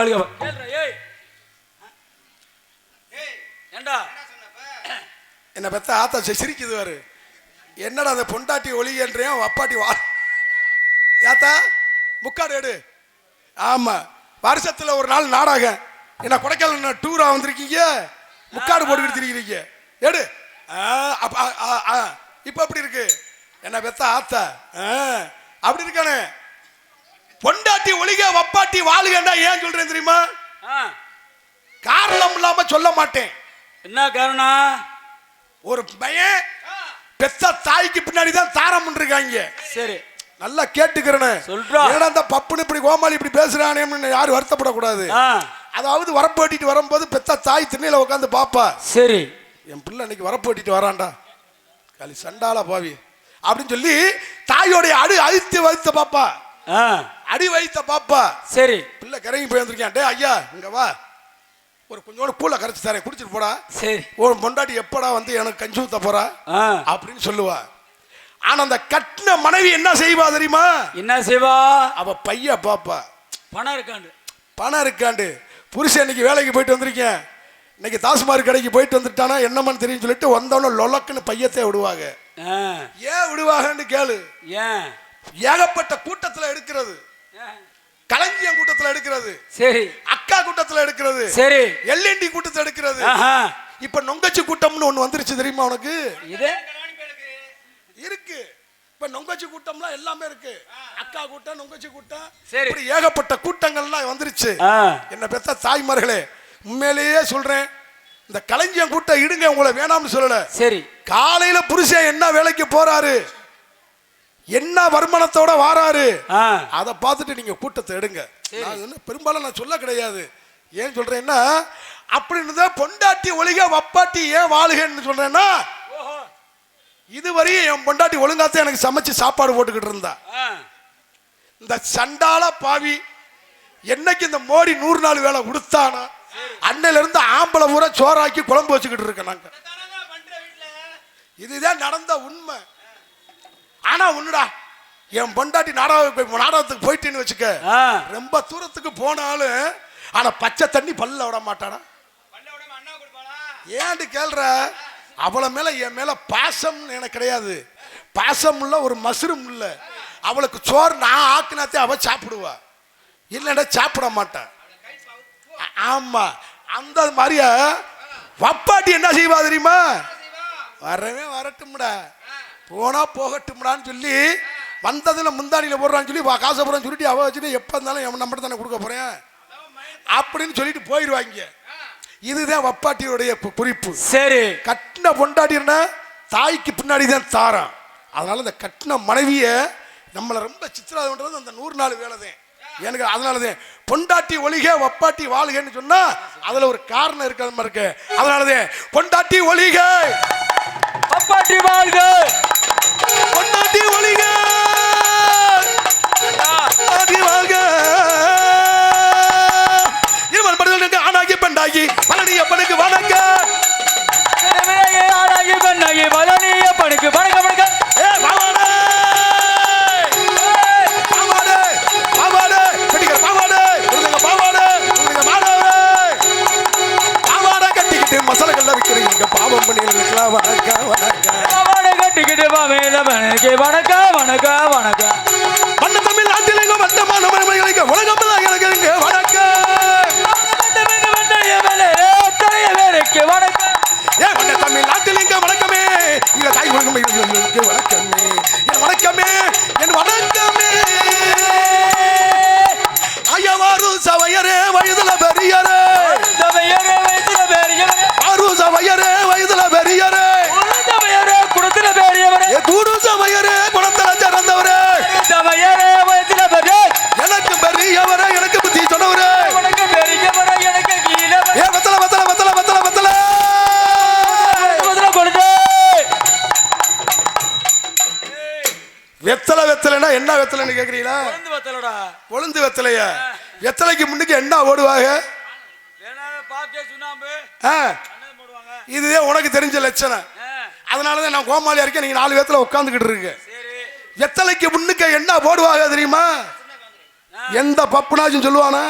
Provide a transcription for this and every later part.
வாழ்க. ஏண்டா என்ன பெத்த ஆத்தா சிரிக்குது வாரு. என்னடா அந்த பொண்டாட்டி ஒளியன்றேன் அப்பாட்டி வா ஏத்தா முக்காடு எடு. ஆமா வருஷத்துல ஒரு நாள் நாடகம். என்ன கொடைக்கானல் டூரா வந்திருக்கீங்க, முக்காடு போட்டுக்கிட்டு திரிக்கிறீங்க. எடு. இப்ப எப்படி இருக்கு என்ன பெத்த ஆத்தா? அப்படி இருக்கானே. பொண்டாட்டி ஒளிக வப்பாட்டி வாழுகண்டா ஏன் சொல்றேன் தெரியுமா? காரணம் இல்லாம சொல்ல மாட்டேன். என்ன காரணம்? ஒரு பையன் பெத்த தாய்க்கு பின்னாடி தான் தாரம் இருக்காங்க. சரி நல்லா கேட்டுக்கிறேன்னு சொல்றா. ஏன்னா அந்த பப்புன்னு இப்படி கோமாளி இப்படி பேசுறானேன்னு யாரும் வருத்தப்படக்கூடாது. அதாவது வரப்போட்டிட்டு வரும்போது பெத்த தாய் திண்ணையில உட்காந்து பாப்பா. சரி என் பிள்ளை இன்னைக்கு வரப்போட்டிட்டு வரான்டா காலி சண்டால பாவி அப்படின்னு சொல்லி தாயோடைய அழுத்தி வைத்த பாப்பா, அடி வைத்த பாப்பா. சரி பிள்ளை கரைங்கி போய் வந்திருக்கேன். டே ஐயா இங்க வா, ஒரு கொஞ்சோட பூல கரைச்சி தரேன், குடிச்சிட்டு போடா. சரி ஒரு பொண்டாட்டி எப்படா வந்து எனக்கு கஞ்சி ஊத்த போறா அப்படின்னு சொல்லுவா. ஆனா அந்த கட்டின மனைவி என்ன செய்வா தெரியுமா? என்ன செய்வா? அவ பைய பாப்பா. பணம் இருக்காண்டு புருஷன் இன்னைக்கு வேலைக்கு போயிட்டு வந்திருக்கேன், இன்னைக்கு தாசுமார் கடைக்கு போயிட்டு வந்துட்டானா என்னமான்னு தெரியும் சொல்லிட்டு வந்தவன லொலக்குன்னு பையத்தை விடுவாங்க. ஏன் விடுவாங்கன்னு கேளு. ஏன்? ஏகப்பட்ட கூட்டத்துல எடுக்கிறது, களஞ்சியம் கூட்டத்துல எடுக்கிறது, சரி அக்கா கூட்டத்துல எடுக்கிறது, சரி எல்என்டி கூட்டத்துல எடுக்கிறது. இப்ப நொங்கச்சி கூட்டம்னு ஒண்ணு வந்துருச்சு தெரியுமா உனக்கு? இருக்கு இப்ப நொங்கச்சி கூட்டம்லாம் எல்லாமே இருக்கு. அக்கா கூட்டம், நொங்கச்சி கூட்டம், இப்படி ஏகப்பட்ட கூட்டங்கள்லாம் வந்துருச்சு. என்ன பெத்த தாய்மார்களே உண்மையிலேயே சொல்றேன், இந்த களஞ்சியம் கூட்டம் இடுங்க, உங்களை வேணாம்னு சொல்லல. சரி காலையில புருஷன் என்ன வேலைக்கு போறாரு, என்ன வருமானத்தோட வாராரு, அதை பார்த்துட்டு நீங்க கூட்டத்தை எடுங்க. பெரும்பாலும் நான் சொல்ல கிடையாது. ஏன் சொல்றேன்னா அப்படின்னு பொண்டாட்டி ஒளிக வப்பாட்டி ஏன் வாழுகன்னு சொல்றேன்னா, இதுவரையும் என் பொண்டாட்டி ஒழுங்காத்தான் எனக்கு சமைச்சு சாப்பாடு போட்டுக்கிட்டு இருந்தா. இந்த சண்டால பாவி என்னைக்கு இந்த மோடி 100 நாள் வேலை கொடுத்தானா அன்னையில இருந்து ஆம்பளை பூரா சோறாக்கி குழம்பு வச்சுக்கிட்டு இருக்க. நாங்க இதுதான் நடந்த உண்மை. ஆனா ஒண்ணுடா, என் பொண்டாட்டி நாடகத்துக்கு போயிட்டேன்னு வச்சுக்க, ரொம்ப தூரத்துக்கு போனாலும் ஆனா பச்சை தண்ணி பல்ல விட மாட்டானா. ஏன்னு கேள்ற, அவளை மேல என் மேல பாசம் எனக்கு கிடையாது. பாசம் இல்ல, ஒரு மசுரும் இல்ல. அவளுக்கு சோறு நான் ஆக்கினாத்தே அவ சாப்பிடுவா, இல்லடா சாப்பிட மாட்டான். ஆமா அந்த மாதிரியா வப்பாட்டி என்ன செய்வா தெரியுமா? வரவே வரட்டும்டா, போனா போகட்டும்டான்னு சொல்லி வந்ததுல முந்தானியில போடுறான்னு சொல்லி காசை போறான்னு சொல்லிட்டு அவ வச்சுட்டு எப்ப இருந்தாலும் நம்மகிட்ட தானே கொடுக்க போறேன் அப்படின்னு சொல்லிட்டு போயிடுவாங்க. இதுதான் வப்பாட்டியுடைய குறிப்பு. சரி கட்டின பொண்டாட்டினா தாய்க்கு பின்னாடி தான் தாரம். அதனால இந்த கட்டின மனைவிய நம்மளை ரொம்ப சித்திராது பண்றது அந்த 100 நாள் வேலை தான் எனக்கு. அதனாலதான் பொண்டாட்டி ஒளிக வப்பாட்டி வாழுகன்னு சொன்னா அதுல ஒரு காரணம் இருக்கிற இருக்கு. அதனாலதான் பொண்டாட்டி ஒளிக வப்பாட்டி வாழ்க, பொண்டாட்டி ஒளிக வாழ்க. ஆனாகி பெண்டாகி பழனிய பணுக்கு வணக்கம், ஆனாகி பெண்ணாகி பழனிய பணுக்கு வணக்கம் வணக்கம். மசாலா விற்கிறீங்க பாவம் பண்ணிருக்கலாம். வணக்கம் வணக்கம் கட்டிக்கிட்டு வணக்கம் வணக்கம் வணக்கம். மண்ண தமிழ் நாட்டில் வந்தமான மனைவிகளுக்கு உலகம் எனக்கு வணக்கம். வணக்கம் ஏன் மண்ண தமிழ் நாட்டில் இங்க வணக்கமே, இங்க தாய் வணக்கமே வணக்கமே என் வணக்கமே என் வணக்கமே. ஐயவாரு சவையரே வயதுல பெரியரே, சவையரே வயதுல பெரியரே, ஆறு சவையரே வயதுல பெரியரே, சவையரே குணத்துல பெரியவரே, கூடு சவையரே குணத்துல சிறந்தவரே, சவையரே வயதுல பெரிய எனக்கு பெரியவரே, எனக்கு புத்தி சொன்னவரே, எனக்கு பெரியவரே, எனக்கு கீழவரே. ஏ வத்தல வத்தல வத்தல வத்தல வத்தல வத்தல கொடுத்து வெத்தலை வெத்தலைன்னா என்ன வெத்தலைன்னு கேக்குறீங்களா? கொழுந்து வெத்தலைடா. கொழுந்து வெத்தலையா? வெத்தலைக்கு முன்னுக்கு என்ன ஓடுவாங்க? இதுதான் உனக்கு தெரிஞ்ச லட்சணம். அதனாலதான் நான் கோமாளியா இருக்கேன், நீங்க 4 பேத்துல உட்காந்துக்கிட்டு இருக்கு. வெத்தலைக்கு முன்னுக்கு என்ன போடுவாங்க தெரியுமா? எந்த பப்புனாச்சும் சொல்லுவானா?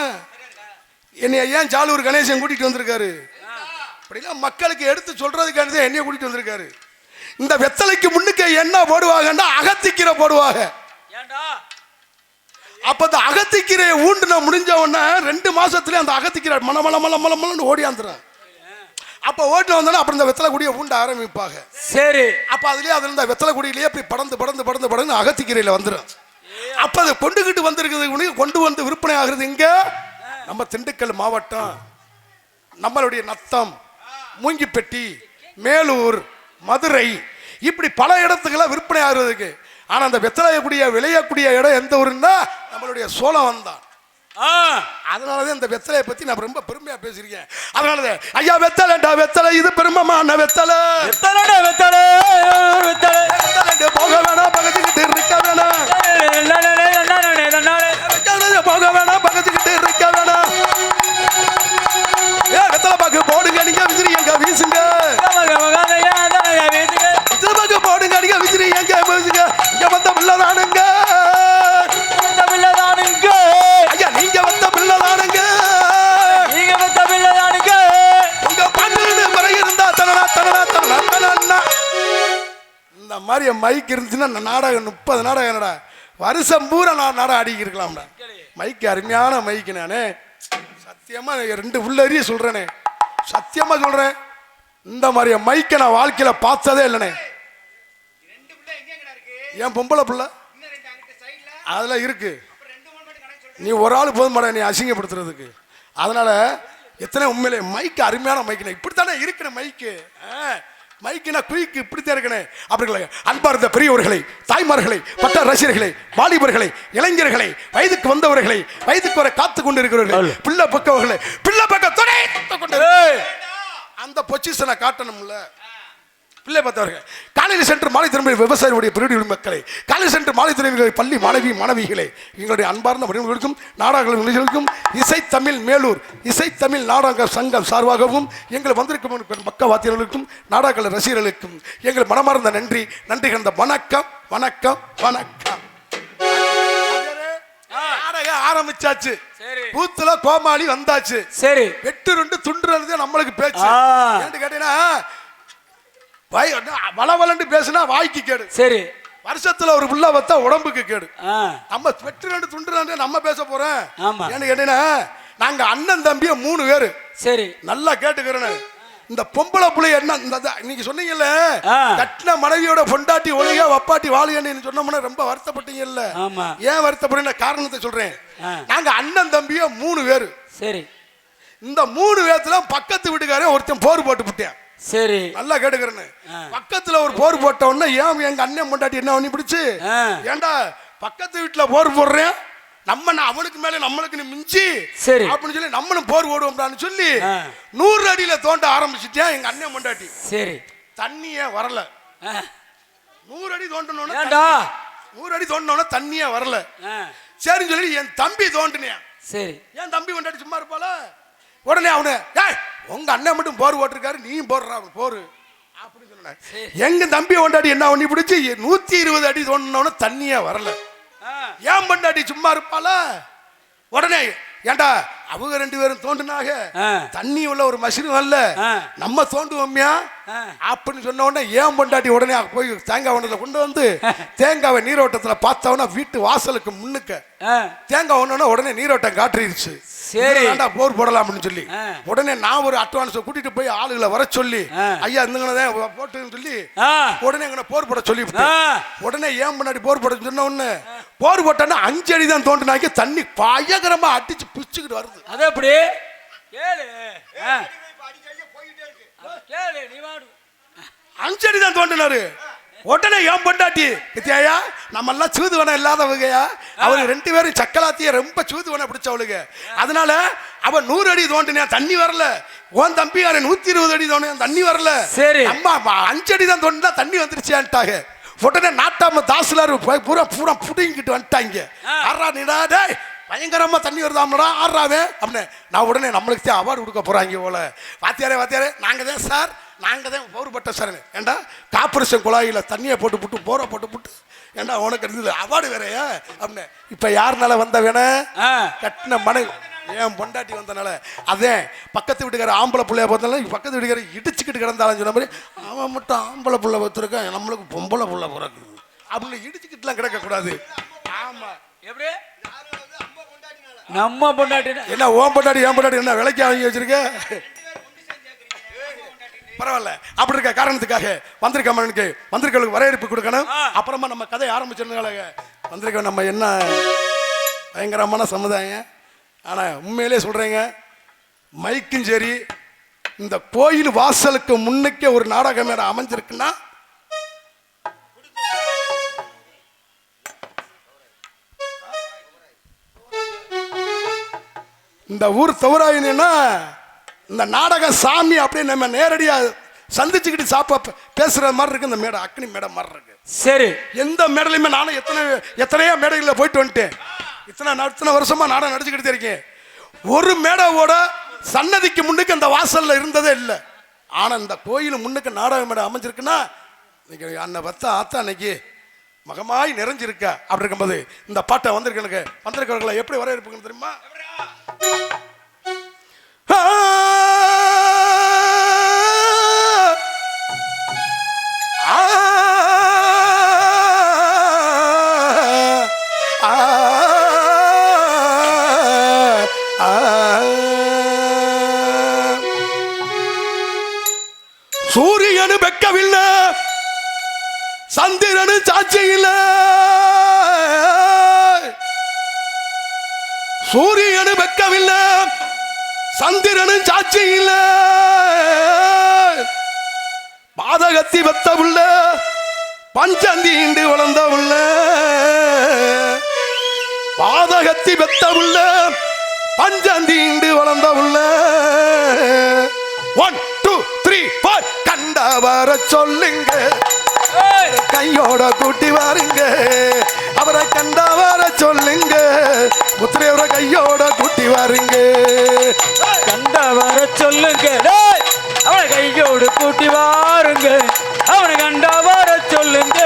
என்னைய ஏன் ஜாலூர் கணேசன் கூட்டிட்டு வந்திருக்காரு அப்படின்னா மக்களுக்கு எடுத்து சொல்றதுக்கானதே என்னைய கூட்டிட்டு வந்திருக்காரு. இந்த வெத்தலைக்கு முன்னுக்கு என்ன போடுவாங்கன்னா அகத்திக்கீரை போடுவாங்க. ஏண்டா அப்ப அந்த அகத்திக்கீரையை ஊண்டுன முடிஞ்ச உடனே 2 மாசத்துல அந்த அகத்திக்கீரை மலமலன்னு ஓடியாந்துடும். அப்ப ஓட்டு வந்தோன்னா அப்புறம் இந்த வெத்தலை குடியை ஊண்ட ஆரம்பிப்பாங்க. சரி. அப்ப அதுலயே அதுல இந்த வெத்தலை குடியிலேயே இப்படி படந்து அகத்திக்கீரையில வந்துடும். அப்ப அதை கொண்டுகிட்டு வந்திருக்கிறது கொண்டு வந்து விற்பனை ஆகுறது இங்க நம்ம திண்டுக்கல் மாவட்டம், நம்மளுடைய நத்தம், மூங்கிப்பட்டி, மேலூர், மதுரை, இப்படி பல இடத்துக்கெல்லாம் விற்பனை ஆகுறதுக்கு. ஆனா அந்த வெத்தலையக்கூடிய விளையக்கூடிய இடம் எந்த ஊருன்னா நம்மளுடைய சோழவன் தான். அதனாலதான் இந்த வெத்தலையை பத்தி நான் ரொம்ப பெருமையா பேசிருக்கேன். அதனாலதான் ஐயா வெத்தலைண்டா வெத்தலை, இது பெருமமான வெத்தலை, போக வேணாம் பகச்சுக்கிட்டு இருக்க வேணாம், போக வேணாம் பகச்சுக்கிட்டு இருக்க வேணாம். வெத்தலை பாக்கு போடுங்க நீங்க விசிறிங்க வீசுங்க, போடுங்க நீங்க விசிறிங்க வீசுங்க. இங்க வந்த பிள்ளைதானுங்க, ஐயா நீங்க வந்த பிள்ளைதானுங்க, உங்க பண்ணு முறை இருந்தா தனனா தனனா தனனா. இந்த மாதிரி மைக் இருந்துச்சுன்னா நாடகம் 30 நாடகம் என்னடா வருஷம் பூரா நான் நாடகம் ஆடிக்கி இருக்கலாம்டா. மைக்கு அருமையான மைக்கு. நானே சத்தியமா 2 உள்ளறிய சொல்றேனே, சத்தியமா சொல்றேன், இந்த மாதிரி மைக்கை நான் வாழ்க்கையில பார்த்ததே இல்லைனே. என் பொம்பளை பிள்ளை அதெல்லாம் இருக்கு, நீ ஒரு ஆள் போதும் மாட நீ அசிங்கப்படுத்துறதுக்கு. அதனால எத்தனை உண்மையிலே மைக்கு அருமையான மைக்கு. இப்படித்தானே இருக்கணும் மைக்கு. மைக்குனா குயிக்கு இப்படித்தான் இருக்கணும். அப்படி அன்பார்ந்த பெரியவர்களை, தாய்மார்களை, பட்ட ரசிகர்களை, வாலிபர்களை, இளைஞர்களை, வயதுக்கு வந்தவர்களை, வயதுக்கு வர காத்து கொண்டு இருக்கிறவர்களை, பிள்ளை பக்கவர்களை, பிள்ளை பக்க துணை கொண்டு அந்த பொசிஷனை காட்டணும்ல. பிள்ளை பார்த்தவர்கள் காலையில் சென்று மாலை திரும்ப விவசாயிகளுடைய பெருடி மக்களை, காலையில் சென்று மாலை திரும்ப பள்ளி மாணவிகளே, எங்களுடைய அன்பார்ந்த மனிதர்களுக்கும் நாடகங்களுக்கும் இசை தமிழ் மேலூர் இசை தமிழ் நாடக சங்கம் சார்பாகவும் எங்கள் வந்திருக்கும் பக்கவாத்தியர்களுக்கும் நாடக ரசிகர்களுக்கும் எங்கள் மனமார்ந்த நன்றி கலந்த வணக்கம் வணக்கம் வணக்கம். நாடகம் ஆரம்பிச்சாச்சு, கூத்துல கோமாளி வந்தாச்சு. சரி, வெட்டு 2 துண்டு நம்மளுக்கு பேச்சு கேட்டீங்கன்னா வளவலன்னு பேசுனா வாய்க்கு கேடு. சரி, வருஷத்துல ஒரு புள்ள வத்தா உடம்புக்கு கேடு. நம்ம வெட்டு 2 துண்டு நம்ம பேச போறோம். ஏன்னு கேட்டீங்கன்னா நாங்க அண்ணன் தம்பிய 3 பேரு. சரி, நல்லா கேட்டுக்கிறேன். இந்த பொம்பளை புள்ளை என்ன நீங்க சொன்னீங்கல்ல, கட்டின மனைவியோட பொண்டாட்டி ஒழுங்கா வப்பாட்டி வாழுன்னு சொன்னோம்னா ரொம்ப வருத்தப்பட்டீங்கல்ல. ஏன் வருத்தப்படுற காரணத்தை சொல்றேன். நாங்க அண்ணன் தம்பிய 3 பேரு. சரி, இந்த 3 பேத்துல பக்கத்து வீட்டுக்காரன் ஒருத்தன் போர் போட்டு விட்டேன். சரி, நல்லா கேட்டுக்கிறேன்னு. பக்கத்துல ஒரு போர் போட்ட உடனே ஏன் எங்க அண்ணன் பொண்டாட்டி என்ன பண்ணி பிடிச்சு, ஏண்டா பக்கத்து வீட்டுல போர் போடுறேன், நம்ம அவனுக்கு மேல நம்மளுக்கு நீ மிஞ்சி அப்படின்னு சொல்லி நம்மளும் போர் ஓடுவோம்டான்னு சொல்லி 100 அடியில தோண்ட ஆரம்பிச்சுட்டேன் எங்க அண்ணன் பொண்டாட்டி. சரி, தண்ணியே வரல. 100 அடி தோண்டனோட 100 அடி தோண்டனோட தண்ணியே வரல. சரின்னு சொல்லி என் தம்பி தோண்டினேன். சரி, என் தம்பி பொண்டாட்டி சும்மா இருப்பாள. உடனே அவனு உங்க அண்ணன் மட்டும் போர் போட்டிருக்காரு, நீயும் போடுறா போரு அப்படின்னு சொன்ன. எங்க தம்பி பொண்டாட்டி என்ன பண்ணி பிடிச்சி 120 அடி தோண்டினோட தண்ணியே வரல. ஏன் பொண்டாட்டி சும்மா இருப்பாளா. உடனே ஏண்டா அவங்க 2 பேரும் தோண்டினாக, தண்ணி உள்ள ஒரு மஷின் வரல, நம்ம தோண்டுவோம்யா அப்படின்னு சொன்ன உடனே ஏன் பொண்டாட்டி உடனே போய் தேங்காய் ஒன்றுல கொண்டு வந்து தேங்காவை நீரோட்டத்துல பார்த்தவனா வீட்டு வாசலுக்கு முன்னுக்க தேங்காய் ஒண்ணு உடனே நீரோட்டம் காட்டிருச்சு. சரி, போர் போடலாம் அப்படின்னு சொல்லி உடனே நான் ஒரு அட்வான்ஸ் கூட்டிட்டு போய் ஆளுகளை வர சொல்லி, ஐயா இந்த போட்டுன்னு சொல்லி உடனே எங்க போர் போட சொல்லி உடனே ஏன் முன்னாடி போர் போட சொன்ன உடனே போர் போட்டோன்னா 5 அடி தான் தோண்டினாக்கி தண்ணி பயங்கரமா அடிச்சு பிச்சுக்கிட்டு வருது. அது எப்படி 5 அடி தான் தோண்டினாரு. உடனே ஏன் பொண்டாட்டி கித்தியாயா நம்ம எல்லாம் சூதுவனம் இல்லாதவங்கயா, அவரு 2 பேரும் சக்கலாத்திய ரொம்ப சூதுவனை பிடிச்சவளுங்க. அதனால அவன் 100 அடி தோண்டினா தண்ணி வரல, உன் தம்பி 120 அடி தோண்டினா தண்ணி வரல. சரி, அம்மா 5 அடி தான் தோண்டினா தண்ணி வந்துருச்சான்ட்டாங்க. உடனே நாட்டாம தாசிலாரு பூரா பூரா புடிங்கிட்டு வந்துட்டாங்க. ஆறா நீடா டேய் பயங்கரமா தண்ணி வருதாமடா ஆறாவே அப்படின்னு. நான் உடனே நம்மளுக்கு தான் அவார்டு கொடுக்க போறாங்க போல. வாத்தியாரே நாங்க தான் சார், நாங்க தான் பௌர்பட்ட சார். ஏண்டா காப்பரேஷன் குழாயில தண்ணியை போட்டு போரை போட்டு ஏண்டா உனக்கு இருந்தது அவார்டு வேறையா அப்படின்னு. இப்ப யாருனால வந்த வேணா கட்டின மனை ஏன் பொண்டாட்டி வந்தனால அதே பக்கத்து வீட்டுக்கார ஆம்பளை பிள்ளைய பார்த்தாலும் பக்கத்து வீட்டுக்கார இடிச்சுக்கிட்டு கிடந்தாலும் சொன்ன மாதிரி அவன் மட்டும் ஆம்பளை பிள்ளை பார்த்துருக்கான் நம்மளுக்கு பொம்பளை பிள்ளை பிறக்குது அப்படின்னு இடிச்சுக்கிட்டுலாம் கிடக்கக்கூடாது. ஆமா எப்படி நம்ம பொண்டாட்டி என்ன ஓம் பொண்டாட்டி ஏன் பொண்டாட்டி என்ன விலைக்கு வாங்கி வச்சிருக்க? பரவாயில்ல. அப்படி இருக்க காரணத்துக்காக வந்திருக்கவனுக்கு வந்திருக்கவங்களுக்கு வரவேற்பு கொடுக்கணும். அப்புறமா நம்ம கதை ஆரம்பிச்சிருந்தாங்க. வந்திருக்க நம்ம என்ன பயங்கரமான சமுதாயம். ஆனா உண்மையிலே சொல்றேங்க, மைக்கும் சரி இந்த கோயில் வாசலுக்கு முன்னுக்கே ஒரு நாடக மேடை அமைஞ்சிருக்குன்னா இந்த ஊர் தவறாயினா இந்த நாடக சாமி அப்படியே நம்ம நேரடியா சந்திச்சுக்கிட்டு பேசுற மாதிரி இருக்கு. இந்த மேடை அக்னி மேடை மாதிரி இருக்கு. சரி, எந்த மேடையிலுமே நானும் எத்தனையோ மேடைகளில் போயிட்டு வந்துட்டேன். இத்தனை வருஷமா நாடகம் நடிச்சுக்கிட்டு இருக்கேன். ஒரு மேடையோட சன்னதிக்கு முன்னுக்கு அந்த வாசல்ல இருந்ததே இல்லை. ஆனா இந்த கோயில் முன்னுக்கு நாடக மேடை அமைஞ்சிருக்குன்னா அன்னை பத்த ஆத்தா அன்னைக்கு மகமாய் நிறைஞ்சிருக்க. அப்படி இருக்கும்போது இந்த பாட்டை வந்திருக்கவர்களை எப்படி வரவேற்புன்னு தெரியுமா? சூரியனு வெக்கவில்லை, சந்திரனு சாட்சி இல்லை. சூரியனு வெக்கவில்லை, சந்திரனு சாட்சி இல்லை. பாதகத்தி வெத்த உள்ள பஞ்சந்தீண்டு வளர்ந்த உள்ள பாதகத்தி வெத்த உள்ள பஞ்சந்தீண்டு வளர்ந்த உள்ள 1 2 3 4 கண்டவர சொல்லுங்க, கையோட கூட்டி வாருங்க. அவரை கண்டவர சொல்லுங்க, முத்திரையோட கையோட கூட்டி வாருங்க. கண்டவர சொல்லுங்க, அவரை கையோடு கூட்டி வாருங்க. அவனை கண்டவர சொல்லுங்க,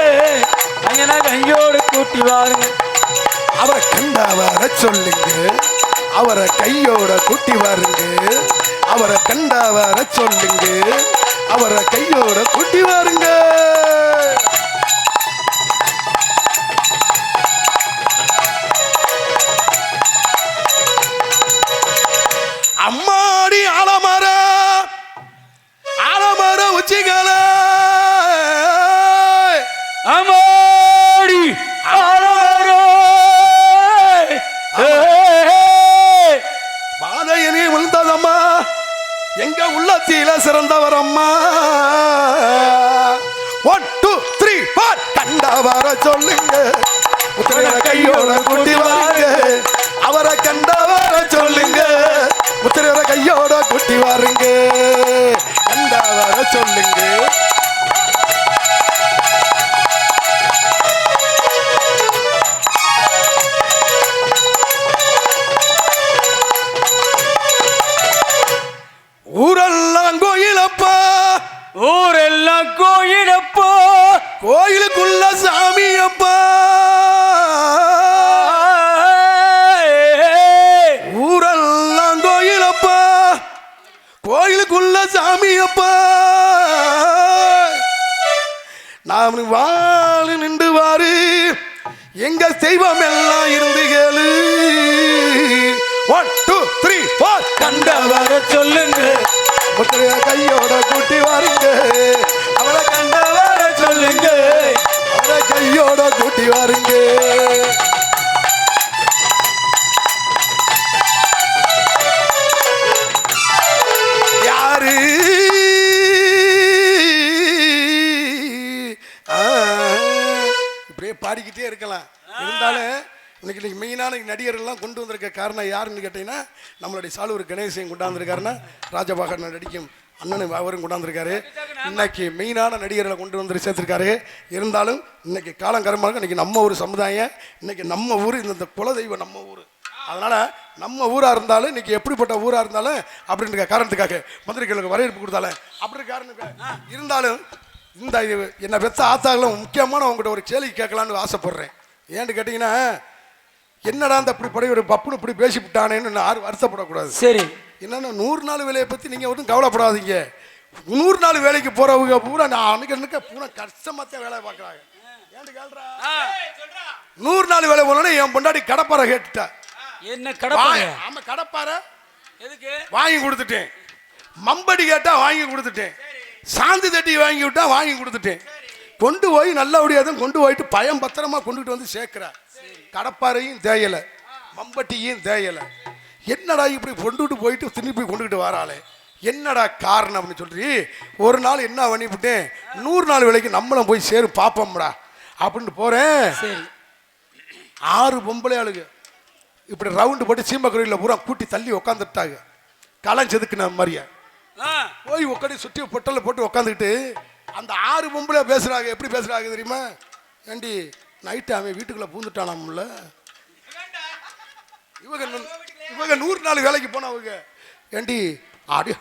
கையோடு கூட்டி வாருங்க. அவரை கண்டவர சொல்லுங்க, அவரை கையோட கூட்டி வாருங்க. அவரை கண்டவர சொல்லுங்க, அவரை கையோட கூட்டி வாருங்க. அம்மாடி ஆலமர உச்சிகள அம்மாடி ஆலமர பாதையனே விழுந்ததம்மா எங்க உள்ளத்தில சிறந்தவர் அம்மா. 1 2 3 4 கண்டவர சொல்லுங்க, கையோட கூட்டி வாருங்க. அவரை கண்டவர சொல்லுங்க, முத்திரையோட கையோட கூட்டி வாருங்க. கண்டவர சொல்லுங்க. ஊரெல்லாம் கோயிலப்பா, ஊரெல்லாம் கோயிலப்பா, கோயிலுக்குள்ள சாமியப்பா. ஊரெல்லாம் கோயிலப்பா, கோயிலுக்குள்ள சாமியப்பா. நாம் வாழ நின்று வாரு, எங்க தெய்வம் எல்லாம் இருந்து கேளு. 1 2 3 4 கண்டவர சொல்லுங்க, முத்திரைய கையோட கூட்டி வாருங்க. அவரை கண்டவர சொல்லுங்க, அவரை கையோட கூட்டி வாருங்க. யாரு இப்படியே பாடிக்கிட்டே இருக்கலாம். இருந்தாலும் இன்னைக்கு மெயினான நடிகர்கள்லாம் கொண்டு வந்திருக்க காரணம் யாருன்னு கேட்டீங்கன்னா, நம்மளுடைய சாலூர் கணேசையும் கொண்டாந்துருக்காருன்னா, ராஜபாகர் நடிக்கும் அண்ணனும் அவரும் கொண்டாந்துருக்காரு. இன்னைக்கு மெயினான நடிகர்களை கொண்டு வந்து சேர்த்துருக்காரு. இருந்தாலும் இன்னைக்கு காலங்கரமாக இன்னைக்கு நம்ம ஊர் சமுதாயம், இன்னைக்கு நம்ம ஊர் இந்த குலதெய்வம் நம்ம ஊர். அதனால நம்ம ஊரா இருந்தாலும் இன்னைக்கு எப்படிப்பட்ட ஊரா இருந்தாலும் அப்படின்ற காரணத்துக்காக மந்திரிகளுக்கு வரவேற்பு கொடுத்தாலும் அப்படி காரணம் இருந்தாலும் இந்த என்னை பெத்த ஆத்தாங்களும் முக்கியமான உங்கள்கிட்ட ஒரு கேள்வி கேட்கலான்னு ஆசைப்படுறேன். ஏன்னு கேட்டீங்கன்னா, என்னடா அந்த இப்படி படி ஒரு பப்புனு இப்படி பேசிவிட்டானேன்னு யாரும் வருத்தப்படக்கூடாது. சரி. என்னன்னா 100 நாள் வேலையை பற்றி நீங்கள் ஒன்றும் கவலைப்படாதீங்க. 100 நாள் வேலைக்கு போகிறவங்க பூரா நான் அன்னைக்கு பூரா கஷ்டமாத்தான் வேலை பார்க்குறாங்க. ஏன்னு கேள்றா 100 நாள் வேலை போனோன்னே என் பொண்டாடி கடப்பாறை கேட்டுட்டா. என்ன கடப்பாறை? ஆமா கடப்பாறை எதுக்கு வாங்கி கொடுத்துட்டேன். மம்படி கேட்டா வாங்கி கொடுத்துட்டேன். சாந்து தட்டி வாங்கி விட்டா வாங்கி கொடுத்துட்டேன். கொண்டு போய் நல்லபடியாக கொண்டு போயிட்டு பயம் பத்திரமா கொண்டுகிட்டு வந்து சேர்க்கிறா. கடப்பாறையும் தேயலை, மம்பட்டியும் தேயலை. என்னடா இப்படி கொண்டுகிட்டு போயிட்டு திருப்பி கொண்டுகிட்டு வராளே, என்னடா காரணம் அப்படின்னு சொல்லி ஒரு நாள் என்ன பண்ணிவிட்டேன், 100 நாள் வேலைக்கு நம்மளும் போய் சேரும் பார்ப்போம்டா அப்படின்னு போறேன். 6 பொம்பளை ஆளுங்க இப்படி ரவுண்டு போட்டு சீமக்கரையில் பூரா கூட்டி தள்ளி உக்காந்துட்டாங்க. களம் செதுக்குன மாதிரியா போய் உட்காந்து சுற்றி பொட்டலை போட்டு உக்காந்துக்கிட்டு அந்த 6 பொம்பளை பேசுறாங்க. எப்படி பேசுறாங்க தெரியுமா? ஏண்டி நைட்டு அவன் வீட்டுக்குள்ள பூந்துட்டானாம்ல, இவங்க 100 நாள் வேலைக்கு போனவங்க. ஏண்டி ஆடி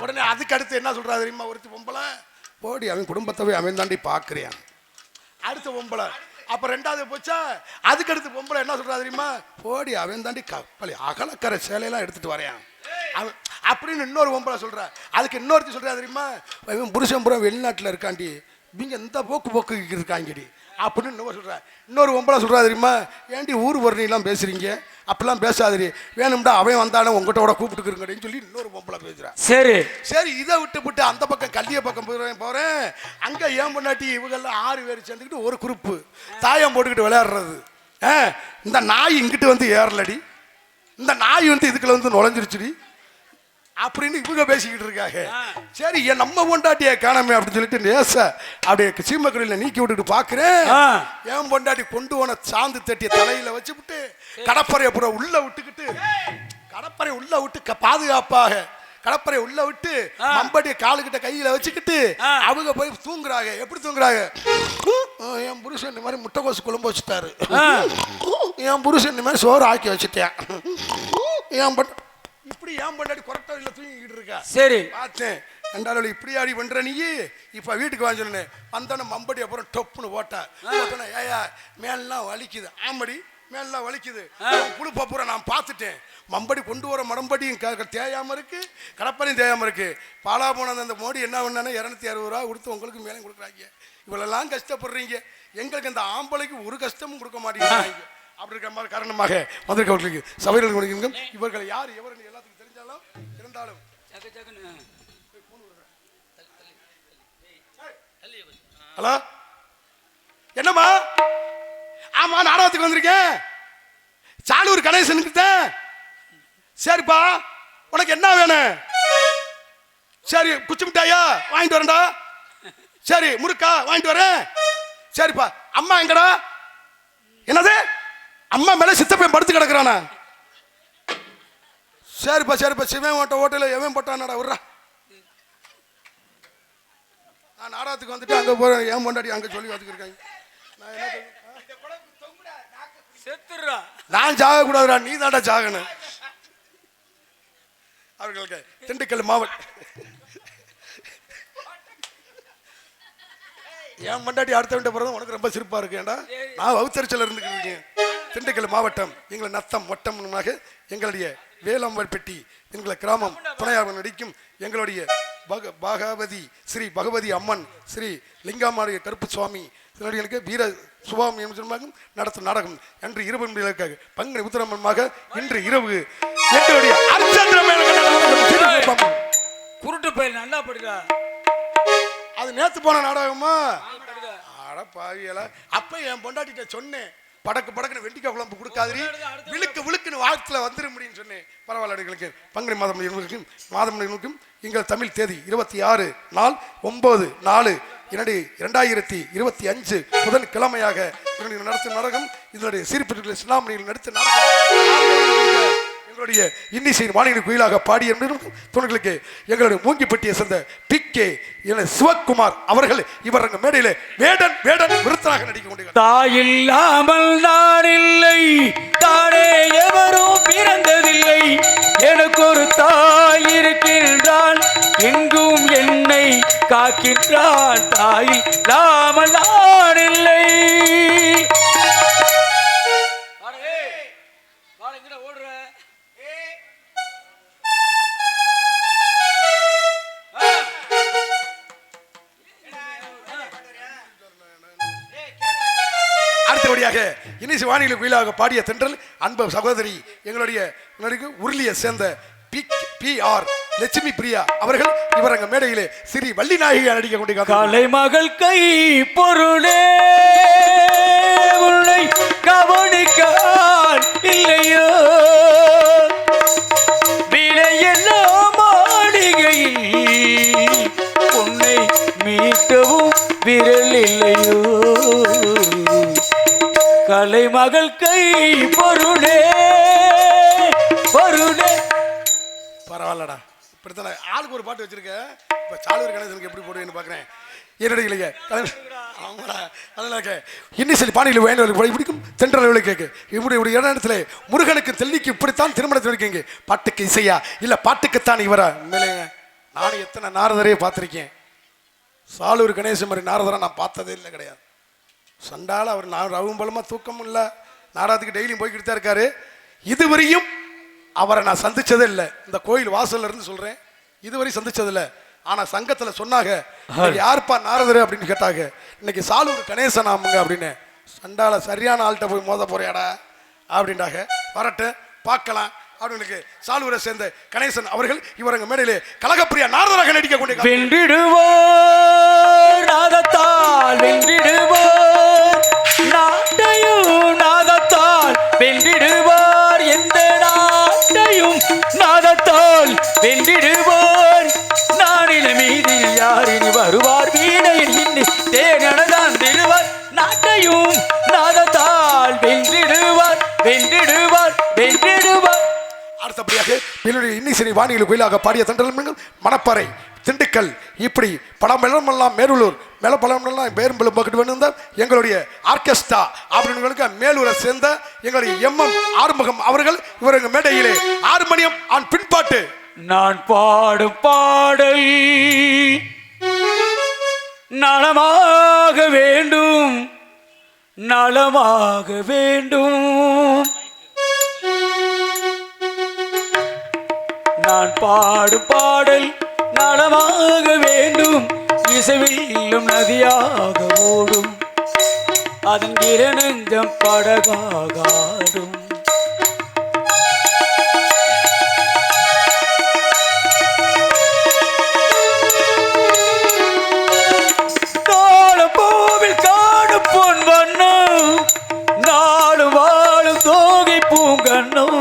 உடனே அதுக்கு அடுத்து என்ன சொல்றா தெரியுமா? ஒருத்தி பொம்பளை போடி அவன் குடும்பத்தவே அவன் தாண்டி பார்க்குறியான். அடுத்த பொம்பளை அப்ப 2வது போச்சா, அதுக்கு அடுத்து பொம்பளை என்ன சொல்றா தெரியுமா? போடி அவன் தாண்டி கப்பலி அகலக்கரை சேலையெல்லாம் எடுத்துட்டு வரையான் அவன் அப்படின்னு இன்னொரு பொம்பளை சொல்ற. அதுக்கு இன்னொருத்தி சொல்றா தெரியுமா? இவன் புருஷன் புறம் வெளிநாட்டில் இருக்காண்டி, இவங்க இந்த போக்கு இருக்காங்கடி அப்படின்னு இன்னொரு சொல்ற. இன்னொரு பொம்பளை சொல்றா தெரியுமா? ஏண்டி ஊர் வர்ணிலாம் பேசுறீங்க, அப்படிலாம் பேசாதீ, வேணும்டா அவன் வந்தானே உங்கள்கிட்ட கூப்பிட்டுக்கிறங்கன்னு சொல்லி இன்னொரு பொம்பளை பேசுறா. சரி சரி இதை விட்டு அந்த பக்கம் கல்லிய பக்கம் போறேன். அங்க ஏன் பொண்டாட்டி இவங்கெல்லாம் 6 பேர் சேர்ந்துக்கிட்டு ஒரு குரூப்பு தாயம் போட்டுக்கிட்டு விளையாடுறது. இந்த நாய் இங்கிட்டு வந்து ஏறலடி, இந்த நாய் வந்து இதுக்குள்ள வந்து நுழைஞ்சிருச்சுடி அப்படின்னு இவங்க பேசிக்கிட்டு இருக்காங்க. சரி நம்ம பொண்டாட்டியை காணாமே அப்படின்னு சொல்லிட்டு நேச அப்படியே சீமக்கரையில் நீக்கி விட்டுட்டு பாக்குறேன். என் பொண்டாட்டி கொண்டு போன சாந்து தட்டிய தலையில வச்சுவிட்டு கடப்பறையை பூரா உள்ள விட்டுக்கிட்டு, கடப்பறை உள்ள விட்டு பாதுகாப்பாக கடப்பறை உள்ள விட்டு மம்பட்டிய காலுக்கிட்ட கையில வச்சுக்கிட்டு அவங்க போய் தூங்குறாங்க. எப்படி தூங்குறாங்க? என் புருஷன் இந்த மாதிரி முட்டைக்கோசு குழம்பு வச்சுட்டாரு, என் புருஷன் இந்த மாதிரி சோறு ஆக்கி வச்சுட்டேன், என் இப்படி ஏன் பொண்டாட்டி கொரட்டை தூங்கிக்கிட்டு இருக்கா. சரி பார்த்தேன். 2 இப்படி ஆடி பண்ற நீ இப்ப வீட்டுக்கு வாங்க சொன்னேன். வந்தோடனே மம்படி அப்புறம் டொப்புன்னு போட்டா. ஏயா மேலாம் வலிக்குது, ஆம்படி மேலாம் வலிக்குது, புழுப்ப பூரா நான் பார்த்துட்டேன். மம்படி கொண்டு வர மடம்படியும் தேயாம இருக்கு, கடப்பரையும் தேயாம இருக்கு. பாலா போனது அந்த மோடி என்ன பண்ணானே 260 ரூபா கொடுத்து உங்களுக்கு மேலே கொடுக்குறாங்க. இவ்வளெல்லாம் கஷ்டப்படுறீங்க, எங்களுக்கு அந்த ஆம்பளைக்கு ஒரு கஷ்டமும் கொடுக்க மாட்டேங்கிறாங்க. அப்படி இருக்க மாதிரி காரணமாக வந்திருக்கவர்களுக்கு சபையில் கொடுக்கிறோம். இவர்கள் யார் எவர்கள் எல்லாத்துக்கும் தெரிஞ்சாலும் இருந்தாலும் ஹலோ என்னம்மா? ஆமா நாடகத்துக்கு வந்திருக்கேன், சாலூர் கணேசனுக்கு தான். சரிப்பா உனக்கு என்ன வேணும்? சரி குச்சி மிட்டாயா வாங்கிட்டு வரேன்டா. சரி முறுக்கா வாங்கிட்டு வரேன். சரிப்பா அம்மா எங்கடா? என்னது அம்மா மேல சித்தப்பையன் படுத்து கிடக்குறானா? சரிப்பா சரிப்பா சிவன் ஓட்ட ஓட்டல எவன் போட்டானடா விட்றா. நான் நாடகத்துக்கு வந்துட்டு அங்க போறேன், ஏன் பொண்டாட்டி அங்க சொல்லி வந்துருக்காங்க. நான் சாக கூடாதுடா, நீ தாண்டா சாகணும். அவர்களுக்கு திண்டுக்கல் மாவட்டம் என் பொண்டாட்டி அடுத்த வீட்டை போறது உனக்கு ரொம்ப சிறப்பா இருக்கு. ஏண்டா நான் வவுத்தரிச்சல இருந்துக்கிறீங்க. திண்டுக்கல் மாவட்டம் எங்களை நத்தம் வட்டமாக எங்களுடைய வேலம்பல்பட்டி எங்களை கிராமம் துணையாக நடிக்கும் எங்களுடைய பகவதி ஸ்ரீ பகவதி அம்மன் ஸ்ரீ லிங்காமாரிய கருப்பு சுவாமி திருநடிகளுக்கு வீர சுவாமி நடத்தும் நாடகம் என்று 20 மணிகளுக்காக பங்குனி உத்திரமமாக இன்று இரவு எங்களுடைய குருட்டு பயிர் நல்லா படுதா. அது நேத்து போன நாடகமா? அட பாவியல. அப்ப என் பொண்டாட்டிட்ட சொன்னேன், படக்கு படக்குன்னு வெண்டிக்காய் குழம்பு கொடுக்காதிரி, விழுக்கு விழுக்குன்னு வாழ்த்துல வந்துட முடியும்னு சொன்னேன். பரவாயில்ல. பங்குனி மாதம் எங்கள் தமிழ் தேதி 26 நாள் 9/4/2025 புதன் கிழமையாக நடத்தும் நாடகம். இதனுடைய சிரிப்பு சிலாமணியில் நடித்த நாடகம் எங்களுடைய இன்னிசை மாநில கோயிலாக பாடிய துணைகளுக்கு எங்களுடைய மூங்கிப்பட்டியை சேர்ந்த PK சிவகுமார் அவர்கள் இவர் மேடையில வேடன் வேடன் விருத்தராக நடிக்க கொண்டிருக்கிறார். தாயில்லாமல் நான் இல்லை, தானே எவரும் பிறந்ததில்லை, எனக்கு ஒரு தாய் இருக்கின்றாள், எங்கும் என்னை காக்கின்றாள், தாயில்லாமல் நான் இல்லை. அடுத்தபடியாக இனிசி வானிலை குயிலாக பாடிய தென்றல் அன்பு சகோதரி எங்களுடைய உருளியை சேர்ந்த PR லட்சுமி பிரியா அவர்கள் இவரங்க மேடையிலே ஸ்ரீ வள்ளி நாயகி நடிக்க கொண்டு கலைமகள் கை பொருளே உன்னை கவனிக்கால் இல்லையோ விலையெல்லாம் மாளிகையில் உன்னை மீட்டவும் விரல் இல்லையோ கலைமகள் கை பொருளே பொருளே. பரவாயில்லடா, இப்படித்தானே ஆளுக்கு ஒரு பாட்டு வச்சிருக்க. இப்போ சாலூர் கணேசனுக்கு எப்படி போடுவேன்னு பார்க்குறேன். என்னடிக்கலைங்க ஆமாடா, நல்லா இன்னிசல் பாணியில் வேண்டவர்கள் பிடிக்கும் தென்றல் கேட்கு இப்படி இடத்துல முருகனுக்கு தெல்லிக்கு இப்படித்தான் திருமணத்தில் இருக்கீங்க. பாட்டுக்கு இசையா இல்லை பாட்டுக்குத்தான் இவரா? உண்மையிலேங்க நானும் எத்தனை நாரதரையே பார்த்துருக்கேன். சாலூர் கணேசன் மாதிரி நாரதரை நான் பார்த்ததே இல்லை, கிடையாது. சண்டால அவர் ரவும் பலமாக தூக்கமும் இல்லை, நாடகத்துக்கு டெய்லியும் போய்கிட்டு தான் இருக்காரு. இதுவரையும் அவரை நான் சந்திச்சதே இல்லை. இந்த கோயில் வாசல்ல இருந்து சொல்றேன், இதுவரை சந்திச்சது இல்லை. ஆனா சங்கத்துல சொன்னாங்க, யாருப்பா நாரதர் அப்படின்னு கேட்டாங்க. இன்னைக்கு சாலூர் கணேசன் ஆமுங்க அப்படின்னு. சண்டால சரியான ஆள்கிட்ட போய் மோத போறியாடா அப்படின்றாங்க. வரட்டு பார்க்கலாம் அப்படின்னு சாலூரை சேர்ந்த கணேசன் அவர்கள் இவரங்க மேடையிலே கலகப்பிரியா நாரதராக நடிக்க கொண்டு வென்றிடுவோர் நாதத்தால் வென்றிடுவோர் நாட்டையும் நாதத்தால் வென்றிடுவோர் எந்த நாட்டையும் நாதத்தால் வென்றிடுவோர் நாடின மீது யாரினி வருவார் வீணையில் இன்னி தேனதான் திருவார் நாட்டையும் நாதத்தால் வென்றிடுவார் வென்றிடுவார் வென்றிடுவார். அடுத்தபடியாக என்னுடைய இன்னிசை வானிலை கோயிலாக பாடிய தண்டல் மணப்பாறை திண்டுக்கல் இப்படி பலமெல்லாம் மேலூர் மேல பலமெல்லாம் பேரும்பலம் பக்கெட் வேணும். எங்களுடைய ஆர்கெஸ்ட்ரா அப்படின்னு மேலூரை சேர்ந்த எங்களுடைய MM ஆறுமுகம் அவர்கள் இவருங்க மேடையிலே ஆறுமணியம் ஆன் பின்பாட்டு. நான் பாடும் பாடல் நலமாக வேண்டும் நலமாக வேண்டும். நான் பாடும் பாடல் நலமாக வேண்டும் இசைவில்லும் நதியாக ஓடும் அதன் கிரணஞ்சம் படகாடும். காலப்போவில் காடும் பொன் வண்ணம் நாளும் வாழும் தோகை பூங்கண்ணும்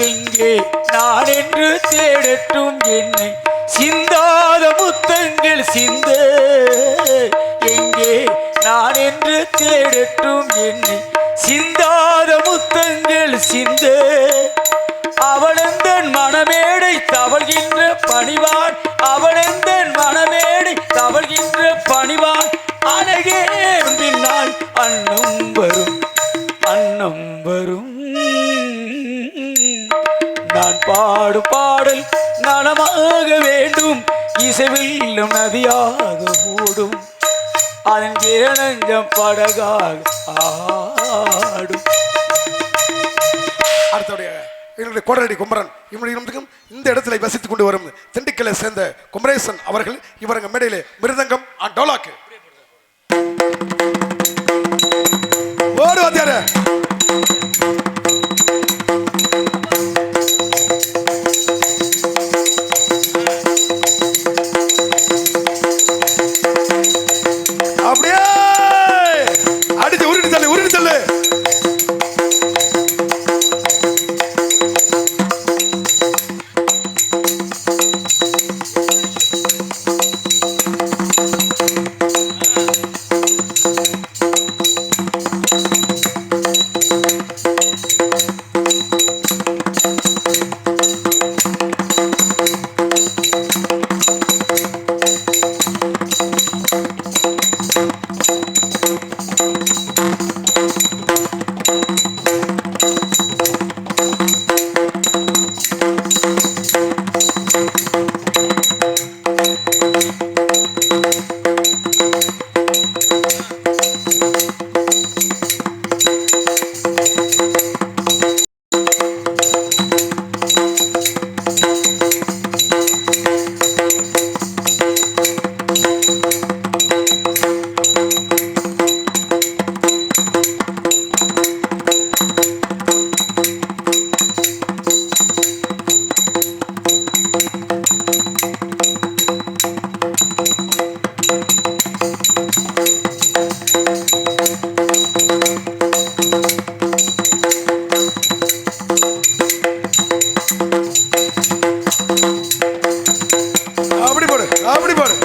எங்கே நான் என்று தேடட்டும் என்னை சிந்தாத முத்தங்கள் சிந்த எங்கே நான் என்று தேடட்டும் என்னை சிந்தாத முத்தங்கள் சிந்த அவளெந்தன் மனமேடை தவழ்கின்ற பணிவான் அவளெந்தன் மனமேடை தவழ்கின்ற பணிவான் அழகே பின்னால் அன்னம் வரும் அன்னம் வரும். நான் பாடும் பாடல் நலமாக வேண்டும் இசைவில்லும் நதியாக ஓடும் அதன் கிரணஞ்சம் படகாக ஆடும். அடுத்தபடியாக எங்களுடைய கோடரடி குமரன் இவனுக்கும் இந்த இடத்துல வசித்துக் கொண்டு வரும் திண்டுக்கலை சேர்ந்த குமரேசன் அவர்கள் இவரங்க மேடையிலே மிருதங்கம் டோலாக்கு ஓடு வாத்தியாரே. அப்படியே அடிச்சு உருட்டி தள்ளு உருட்டி தள்ளு. அப்படி பாரு.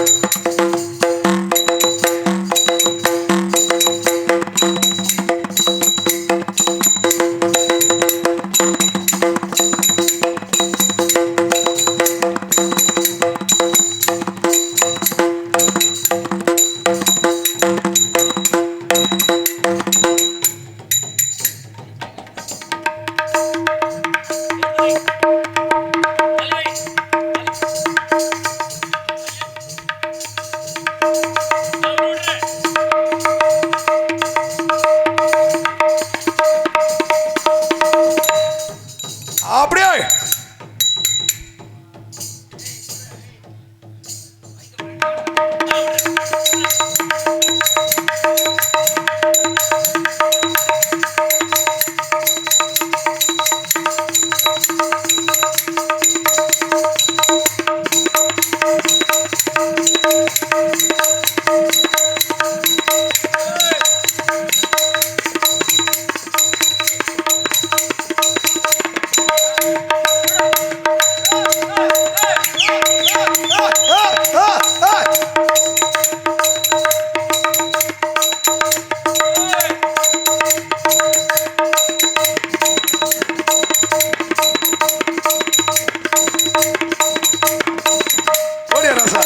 அப்படியே ஓடியா ராசா.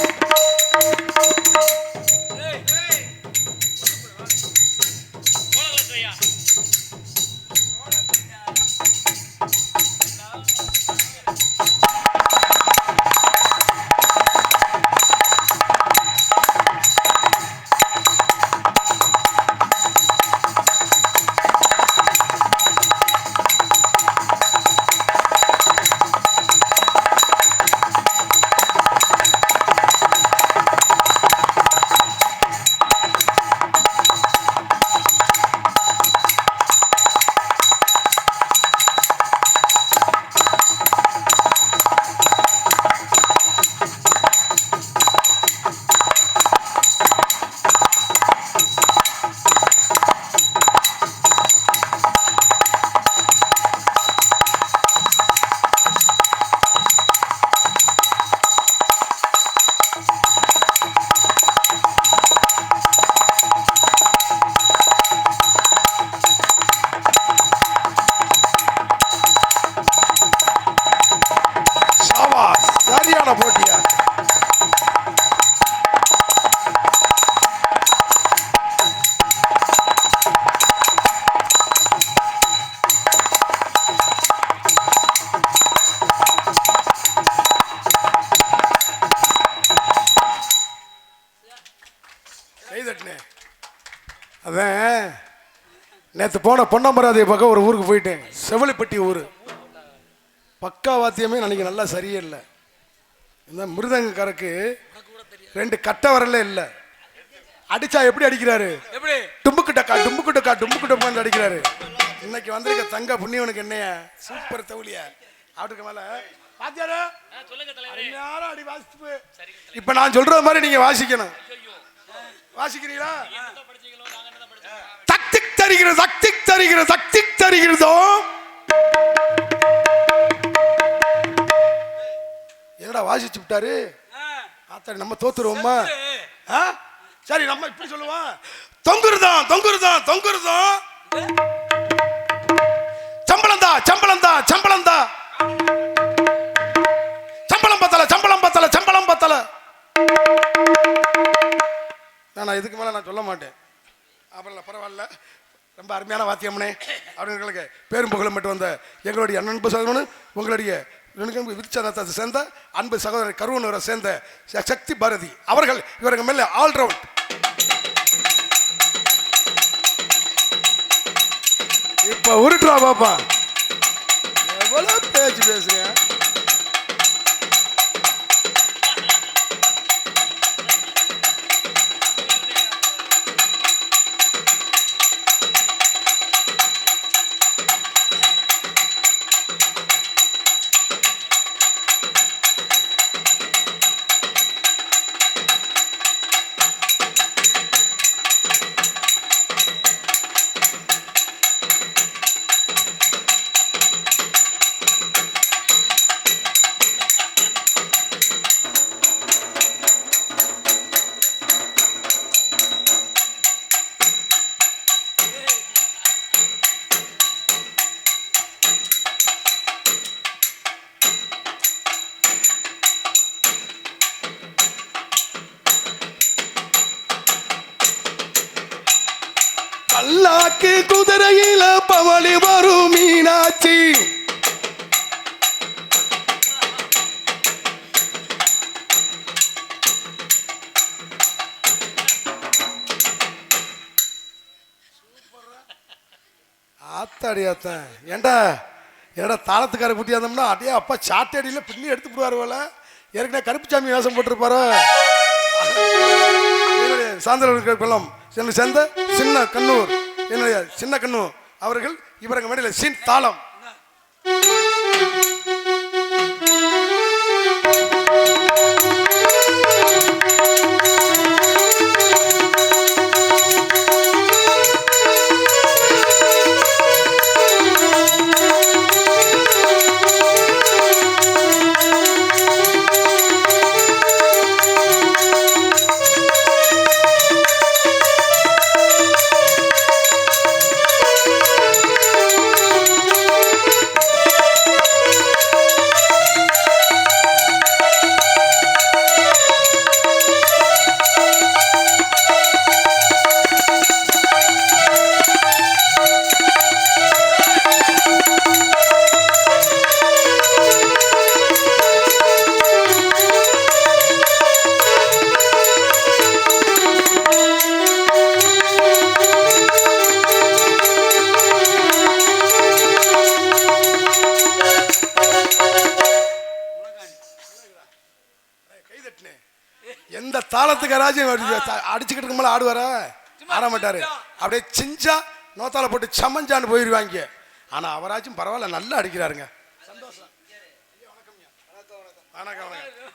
சாபாஸ், சரியான போட்டியா. கைதட்டினே. அதான் நேற்று போன பொன்னம்பராதிய பக்கம் ஒரு ஊருக்கு போயிட்டேன். செவலிப்பட்டி ஊர். பக்கா வாத்தியமே அன்னைக்கு நல்லா சரியே இல்லை. இந்த மிருதங்கக்காரருக்கு 2 கட்டை வரல இல்லை. அடிச்சா எப்படி அடிக்கிறாரு? எப்படி டும்புக்கு டக்கா டும்புக்கு டக்கா டும்புக்கு டக்கான்னு அடிக்கிறாரு. இன்னைக்கு வந்திருக்க தங்க புண்ணியவனுக்கு என்னையா சூப்பர் தவுலியா அவருக்கு மேல பாத்தியாரு அடி வாசிப்பு. இப்ப நான் சொல்றது மாதிரி நீங்க வாசிக்கணும். வாசிக்கிறீங்களா? தக்திக் தருகிறது தக்திக் தருகிறது தக்திக் தருகிறதோ. என்னடா வாசிச்சு விட்டாரு ஆத்தாடி, நம்ம தோத்துருவோமா? சரி நம்ம இப்படி சொல்லுவோம். தொங்குறதான் தொங்குறதான் தொங்குறதான் சம்பளம் தான் சம்பளம் தான் சம்பளம் தான் சம்பளம் பத்தல சம்பளம் பத்தல சம்பளம் பத்தல. நான் இதுக்கு மேல நான் சொல்ல மாட்டேன். அப்புறம் பரவாயில்ல, ரொம்ப அருமையான வாத்தியம்னே அவர்களுக்கு பேரும் புகழும் மட்டும் வந்த எங்களுடைய அன்பு சகோதரனு உங்களுடைய விருச்சத்தை சேர்ந்த அன்பு சகோதரர் கருவனூரை சேர்ந்த சக்தி பாரதி அவர்கள் இவர்கள் மேல ஆல்ரவுண்ட். இப்ப உருட்டுறா பாப்பா, எவ்வளவு பேச்சு பேசுறேன். உனக்கு குதிரையில பவளி வரும் மீனாட்சி. ஆத்தாடி ஆத்தன் ஏண்டா ஏடா தாளத்துக்கார குட்டியா இருந்தோம்னா அடையே அப்பா சாட்டடியில் பின்னி எடுத்து போடுவார் போல. ஏற்கனவே கருப்புச்சாமி வேஷம் போட்டிருப்பாரோ. சாந்தரவர்கள் கொல்லம் சேர்ந்த சின்ன கண்ணூர் என்னுடைய சின்ன கண்ணு அவர்கள் இவரங்க மேடையில் சின் தாளம். எந்த தாளத்துக்கு ராஜ்யம் அடிச்சுக்கிட்டு இருக்கும்போது ஆடுவாரா? ஆட மாட்டாரு. அப்படியே சிஞ்சா நோத்தால போட்டு சமஞ்சான்னு போயிடுவாங்க. ஆனா அவராச்சும் பரவாயில்ல நல்லா அடிக்கிறாருங்க. சந்தோஷம்.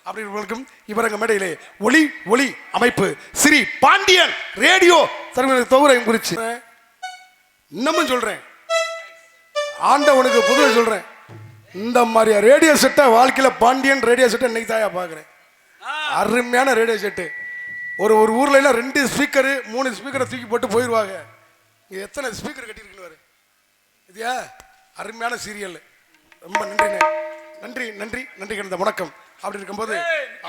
அப்படி இருக்கும் இவரங்க மேடையிலே ஒளி ஒளி அமைப்பு ஸ்ரீ பாண்டியன் ரேடியோ தொகுரை குறிச்சு இன்னமும் சொல்றேன், ஆண்டவனுக்கு புதுவை சொல்றேன். இந்த மாதிரி ரேடியோ செட்டை வாழ்க்கையில பாண்டியன் ரேடியோ செட்டை இன்னைக்கு தாயா பாக்குறேன். அருமையான ரேடியோ செட்டு. ஒரு ஒரு ஊர்ல எல்லாம் 2 ஸ்பீக்கரு 3 ஸ்பீக்கரை தூக்கி போட்டு போயிடுவாங்க. இங்க எத்தனை ஸ்பீக்கர் கட்டியிருக்குன்னு இதுயா அருமையான சீரியல். ரொம்ப நன்றிண்ணே. நன்றி நன்றி நன்றி கிடந்த வணக்கம். அப்படி இருக்கும்போது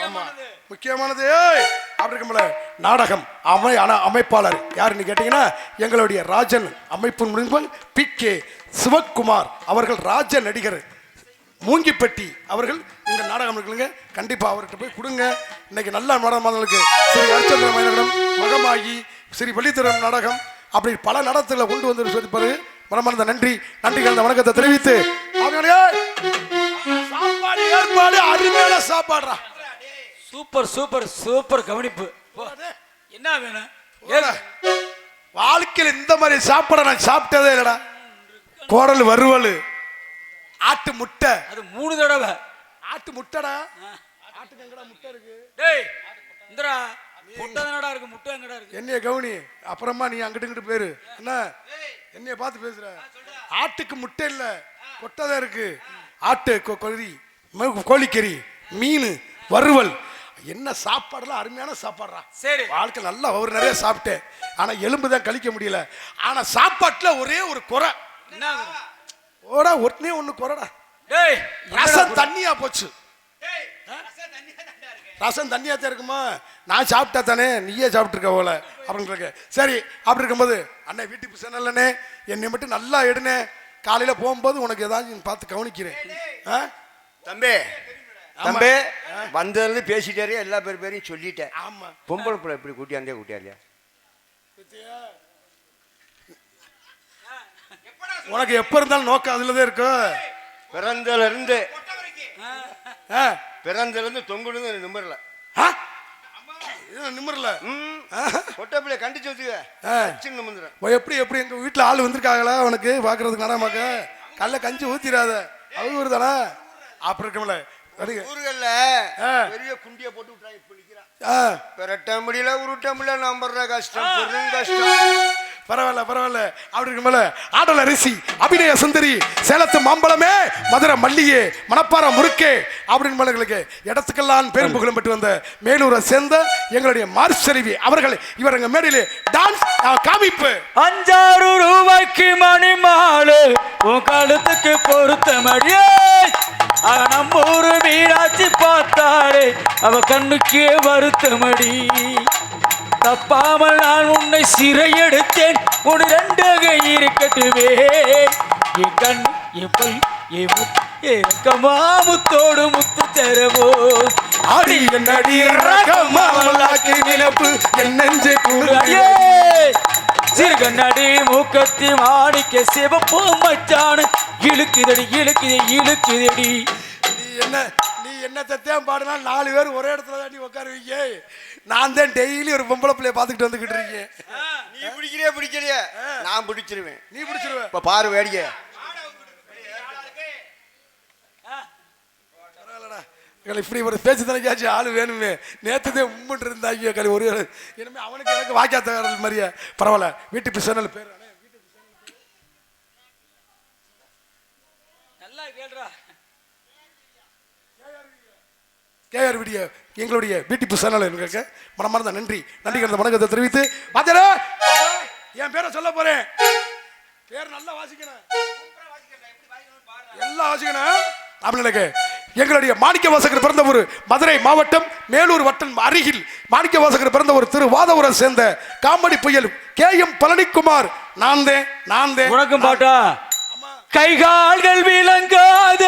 ஆமா முக்கியமானது அப்படி இருக்கும்போது நாடகம் அமைப்பாளர் யாருன்னு கேட்டீங்கன்னா எங்களுடைய ராஜன் அமைப்பு முன்பல் PK சிவக்குமார் அவர்கள். ராஜ நடிகர் மூங்கிப்பட்டி அவர்கள் இந்த நாடகம் இருக்குங்க. கண்டிப்பா அவர்கிட்ட போய் கொடுங்க. இன்னைக்கு நல்ல நாடகங்களுக்கு ஸ்ரீ ஹரிச்சந்திர மயிலகம் மகமாகி ஸ்ரீ வெள்ளித்திரம் நாடகம் அப்படி பல நாடகத்துல கொண்டு வந்து சொல்லிப்பாரு. மனமார்ந்த நன்றி நன்றி கலந்த வணக்கத்தை தெரிவித்து சாப்பாடு ஏற்பாடு அருமையான சாப்பாடுறா. சூப்பர் சூப்பர் சூப்பர் கவனிப்பு. என்ன வேணும்? வாழ்க்கையில் இந்த மாதிரி சாப்பாடை நான் சாப்பிட்டதே இல்லடா. கோடல் வறுவல் ஆட்டு முட்டை அது 3 தடவை. ஆட்டு முட்டைடா. ஆட்டுக்கு எங்கடா முட்டை இருக்கு? டேய் இந்தடா முட்டை தானடா இருக்கு. முட்டை எங்கடா இருக்கு? என்னைய கவுனி. அப்புறமா நீ அங்கிட்டு இங்கிட்டு பேரு என்ன என்னைய பார்த்து பேசுற. ஆட்டுக்கு முட்டை இல்ல கொட்டை இருக்கு. ஆட்டு கறி கோழிக்கறி மீன் வறுவல் என்ன சாப்பாடுலாம் அருமையான சாப்பாடுறா. சரி வாழ்க்கை நல்லா ஒரு நிறைய சாப்பிட்டேன். ஆனா எலும்பு தான் கழிக்க முடியல. ஆனா சாப்பாட்டுல ஒரே ஒரு குறை. என்ன? ஓடா ஒன்னே ஒண்ணு குறைடா. டேய் ரசம் தண்ணியா போச்சு. ரசம் தண்ணியா தான் இருக்குமா? நான் சாப்பிட்டா தானே நீயே சாப்பிட்டு இருக்க போல அப்படின்னு. சரி அப்படி இருக்கும்போது அண்ணன் வீட்டுக்கு சொன்னே என்னை மட்டும் நல்லா எடுனே. காலையில போகும்போது உனக்கு ஏதாச்சும் பார்த்து கவனிக்கிறேன். தம்பி தம்பி வந்ததுல பேசிட்டாரு. எல்லா பேரையும் சொல்லிட்டேன். ஆமா பொம்பளை பிள்ளை இப்படி கூட்டியாந்தே கூட்டியாரியா? உனக்கு எப்ப இருந்தாலும் நோக்கம் அதுலதான் இருக்கு. பிறந்தல இருந்து தொங்குடுன்னு நிம்மர்ல நிம்மர்ல கொட்டை பிள்ளை கண்டிச்சு வச்சுக்க. எப்படி எப்படி எங்க வீட்டுல ஆள் வந்திருக்காங்களா உனக்கு பாக்குறதுக்கு? நடாமாக்க கல்ல கஞ்சி ஊத்திராத அவங்க தானே. அப்புறம் இருக்கல ஊர்கள்ல பெரிய குண்டிய போட்டு விட்டாங்க. இப்ப நிக்கிறான் பெரட்ட முடியல உருட்ட முடியல. நம்புற கஷ்டம் பெரும் கஷ்டம். பரவாயில்ல பரவாயில்ல. அப்படி இருக்கும்போது ஆடல ரிசி அபிநய சுந்தரி சேலத்து மாம்பழமே மதுரை மல்லியே மணப்பாறை முறுக்கே அப்படின்னு இடத்துக்கெல்லாம் பெரும் புகழும் பெற்று வந்த மேலூரை சேர்ந்த எங்களுடைய மார்செல்வி அவர்கள் இவரங்க மேடையிலே டான்ஸ் காமிப்பு. 5-6 ரூபாய்க்கு மணி மாலு உன் கழுத்துக்கு பொறுத்த மடியே. நம்ம ஊரு மீனாட்சி பார்த்தாலே அவ கண்ணுக்கே வருத்த மடி. தப்பாமல் நான் உன்னை சிறையெடுத்தேன் உன் ரெண்டு கை இருக்கட்டுமே என் கண் என் பல் என் கமாமுத்தோடு முத்து தரவோ ஆடி நடி ரகமாலாக்கி நினைப்பு என் நெஞ்சை கூடாயே சிறுகண்ணாடி மூக்கத்தி மாடிக்க சிவப்பு மச்சான இழுக்குதடி இழுக்குதடி நீ என்ன தத்தையும் பாடுனா 4 பேர் ஒரே இடத்துல தான் நீ உட்காருவீங்க. நான் தான் டெய்லி ஒரு பொம்பளை பிள்ளைய பார்த்துக்கிட்டு வந்துகிட்டு இருக்கேன். நீ பிடிக்கலையே நான் பிடிச்சிருவேன். நீ பிடிச்சிருவேன். இப்ப பாரு வேடிக்கை. இப்படி ஒரு பேச்சு தனக்காச்சும் ஆளு வேணுமே. நேற்றுதே உம்மிட்டு இருந்தாங்க கழி ஒரு இனிமே அவனுக்கு எனக்கு வாக்கியாத்தகாரல் மாதிரியே பரவாயில்ல. வீட்டு சேனல் பேர் நல்லா கேள்றா கேஆர் வீடியோ எங்களுடைய வீட்டு சேனல் எனக்கு மனமார்ந்த நன்றி நன்றிகள் வணக்கத்தை தெரிவித்து பாத்தீரா என் பேரை சொல்ல போறேன். பேர் நல்லா வாசிக்கணும் எல்லாம் வாசிக்கணும் அப்படின்னு எங்களுடைய மாணிக்க வாசகர் பிறந்த ஒரு மதுரை மாவட்டம் மேலூர் வட்டம் அருகில் மாணிக்க வாசகர் பிறந்த ஒரு திருவாதவூரை சேர்ந்த காமெடி புயல் KM பழனிக்குமார் நான் உனக்கும் பாட்டா கைகால்கள் விளங்காத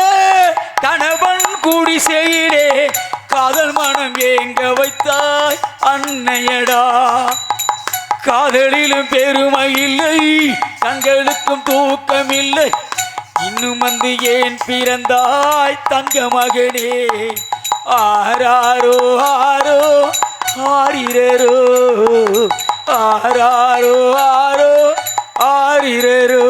கணவன் கூடி செய்தே காதல் மனம் ஏங்க வைத்தாய் அன்னையடா காதலிலும் பெருமை இல்லை தங்களுக்கும் தூக்கம் இல்லை இன்னும் வந்து ஏன் பிறந்தாய் தங்க மகனே ஆராரோ ஆரோ ஆரிரோ ஆராரோ ஆரோ ஆரிரோ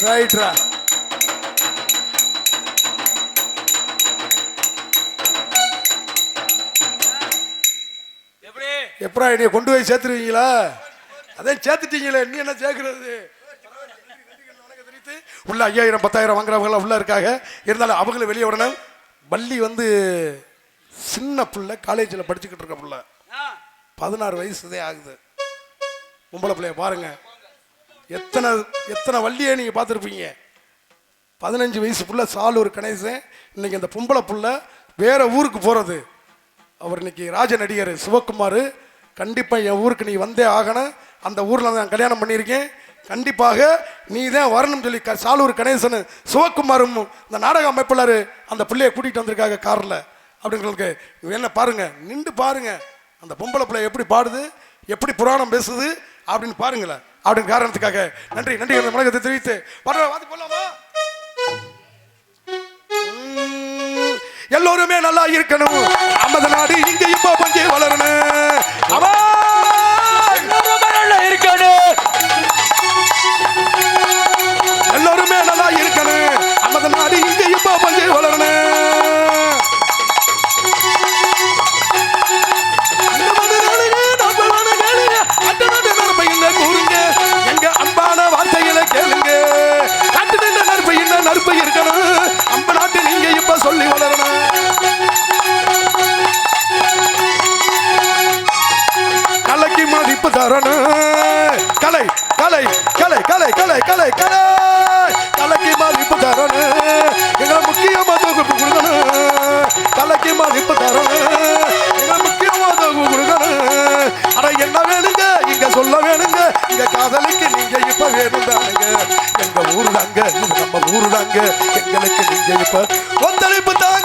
ரைட்ரா எப்படா என்னைய கொண்டு போய் சேர்த்துருவீங்களா? அதே சேர்த்துட்டீங்களே நீ என்ன சேர்க்கிறது? உள்ள 5000 10,000 வாங்குறவங்க உள்ள இருக்காங்க. இருந்தாலும் அவங்கள வெளியே விடணும். வள்ளி வந்து சின்ன பிள்ளை காலேஜில் படிச்சுக்கிட்டு இருக்க பிள்ளை 16 வயசுதே ஆகுது. பொம்பளை பிள்ளைய பாருங்க எத்தனை வள்ளியை நீங்க பார்த்துருப்பீங்க. 15 வயசு புள்ள சாலூர் கணேசன் இன்னைக்கு அந்த பொம்பளை புள்ள வேற ஊருக்கு போறது. அவர் இன்னைக்கு ராஜ நடிகர் சிவகுமார். கண்டிப்பா என் ஊருக்கு நீ வந்தே ஆகணும். அந்த ஊர்ல நான் கல்யாணம் பண்ணியிருக்கேன். கண்டிப்பாக நீ தான் வரணும்னு சொல்லி சாலூர் கணேசன் சிவகுமாரும் இந்த நாடக அமைப்பாளர் அந்த பிள்ளையை கூட்டிகிட்டு வந்திருக்காங்க காரில். அப்படிங்களுக்கு என்ன பாருங்க நின்று பாருங்க அந்த பொம்பளை பிள்ளை எப்படி பாடுது எப்படி புராணம் பேசுது அப்படின்னு பாருங்களேன். அப்படின்னு காரணத்துக்காக நன்றி நன்றி வணக்கத்தை தெரிவித்து போலாமா? எல்லோருமே நல்லா இருக்கணும். நமது நாடு இங்க இப்ப பஞ்சு வளரணும். எல்லோருமே நல்லா இருக்கணும். நமது நாடு இங்க இப்ப பஞ்சு வளரணும். கூறுங்க எங்க அன்பான வார்த்தைகளை கேளுங்க. நாட்டு நற்பு என்ன நற்பு இருக்கணும். நம்ம நாட்டு நீங்க இப்ப சொல்லி வளரணும். கலைக்கு மதிப்பு தரணும். கலை கலை கலை கலை கலை கலை கலை கலைக்கு மதிப்பு தரணும். எங்களை முக்கியமா தொகுப்பு கொடுக்கணும். கலைக்கு மதிப்பு தரணும். எங்களை முக்கியமா தொகுப்பு கொடுக்கணும். ஆனா என்ன வேணுங்க இங்க சொல்ல வேணுங்க. இங்க காதலிக்கு நீங்க இப்ப வேணும் தானுங்க. எங்க ஊரு தாங்க இது நம்ம ஊரு தாங்க. எங்களுக்கு நீங்க இப்ப ஒத்துழைப்பு தாங்க.